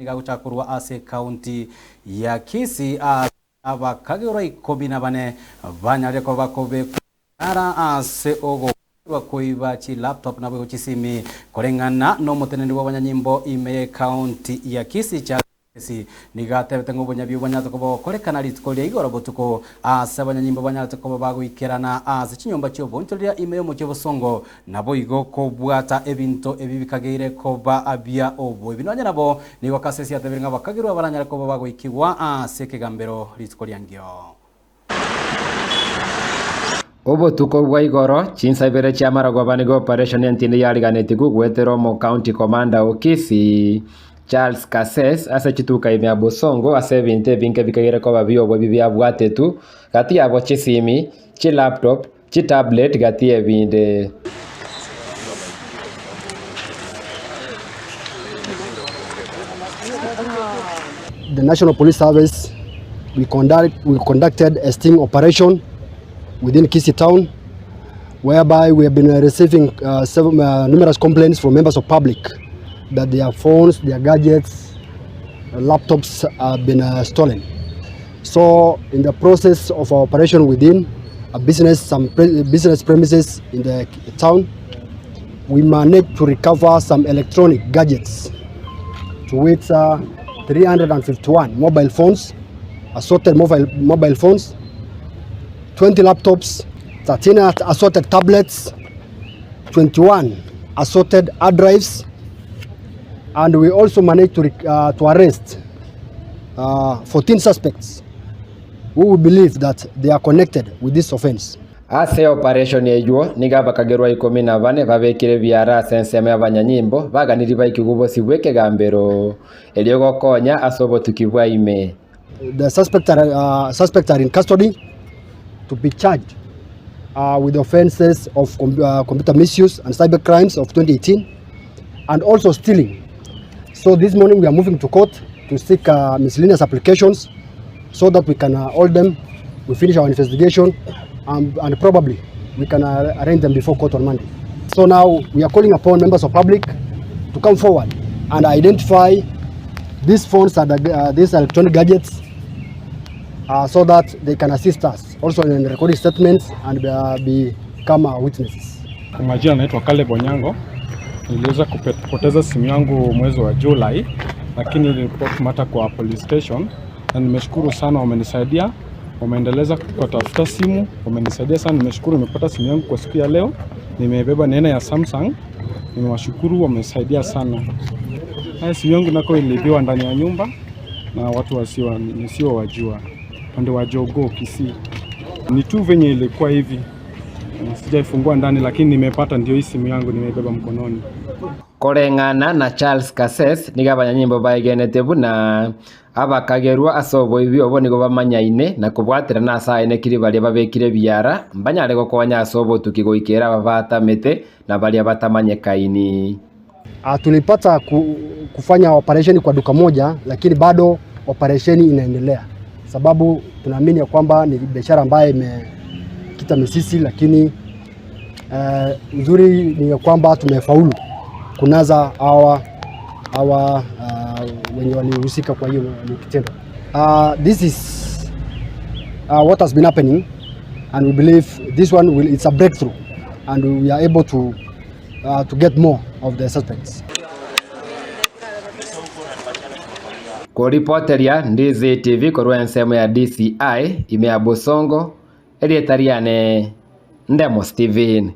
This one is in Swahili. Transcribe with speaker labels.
Speaker 1: Nigaguchakurwa ase county ya Kisii abakagiro 14 banyare ko bakobe ara ase ogo bakoiba chi laptop nabo chisimi korengana no muteneni w'abanyanyimbo ime county ya Kisii cha Kisii nigatebete ngo bonyabyo banyato ko korekana litikolia igoro botuko ase abanyanyimbo banyato ko baguikerana ase chinyomba cyo bontolia ime mu cyo bosongo nabo igoko bwata ebinto ebibikageire ko ba abia obo ibinonye nabo ni wakasesi atebinga bakagirwa baranyara ko baguikiwa ase kegambero litikolia ngyo
Speaker 2: Obo tuko bwa igoro chinsabere cha maragobanigo operation entinde yaliganeti gugwetero mo county commander o Kisii Charles Kases ase chituka ime abosongo ase binte binke bikagere ko babyo bwo bibya bwatetu gati yabo chisimi chi laptop chi tablet gati ebinde
Speaker 3: The National Police Service we conducted a sting operation within Kisii town, whereby we have been receiving numerous complaints from members of public that their phones, their gadgets, laptops have been stolen. So in the process of our operation within a business premises in the town, we managed to recover some electronic gadgets, to which 351 mobile phones, assorted mobile phones, 20 laptops, 13 assorted tablets, 21 assorted hard drives, and we also managed to arrest 14 suspects who we believe that they are connected with this offense.
Speaker 2: Ase operation yeyo niga bakagerwa 14 babekire byara senseme abanyanyimbo baganiri baikigubosi bweke gambero eliogo konya asobo tukibwa ime.
Speaker 3: The suspects are in custody to be charged with offenses of computer misuse and cyber crimes of 2018 and also stealing. So this morning we are moving to court to seek miscellaneous applications so that we can hold them, we finish our investigation and probably we can arrange them before court on Monday. So now we are calling upon members of public to come forward and identify these phones and these electronic gadgets so that they can assist us also in recording statements and become witnesses.
Speaker 4: Kwa majina naitwa Caleb Onyango. Niliweza kupoteza simu yangu mwezi wa July, lakini nilipoti mata kwa police station na nimeshukuru sana, wamenisaidia, wameendeleza kutafuta simu, wamenisaidia sana, nimeshukuru. Nimepata simu yangu kwa siku ya leo, nimebeba nene ya Samsung, nimewashukuru, wamesaidia sana. Haya simu yangu nako ilibiwa ndani ya nyumba na watu wasio wajua. Pande wa Jogo Kisii. Ni tu venye ilikuwa hivi. Sijaifungua ndani lakini nimepata ndio hii simu yangu nimebeba mkononi.
Speaker 2: Korengana na Charles Kases niga abanyanyimbo bayigenete buna abakagerwa asobo ibyo bo nigo bamanyaine na kubwatira na saine kiri bali babekire byara mbanyare go kwanya asobo tukigoikera babata mete na bali batamanyekaini.
Speaker 3: Tulipata kufanya operation kwa duka moja, lakini bado operation inaendelea, sababu tunaamini ya kwamba ni biashara ambayo imekita misisi, lakini nzuri ni kwamba tumefaulu kunaza hawa wenye walihusika kwa hiyo kitendo. This is what has been happening and we believe this one it's a breakthrough and we are able to get more of the suspects.
Speaker 2: Kwa reporteria Ndizi TV korwa ensemo ya DCI ime abosongo elietariane Ndemo Steven.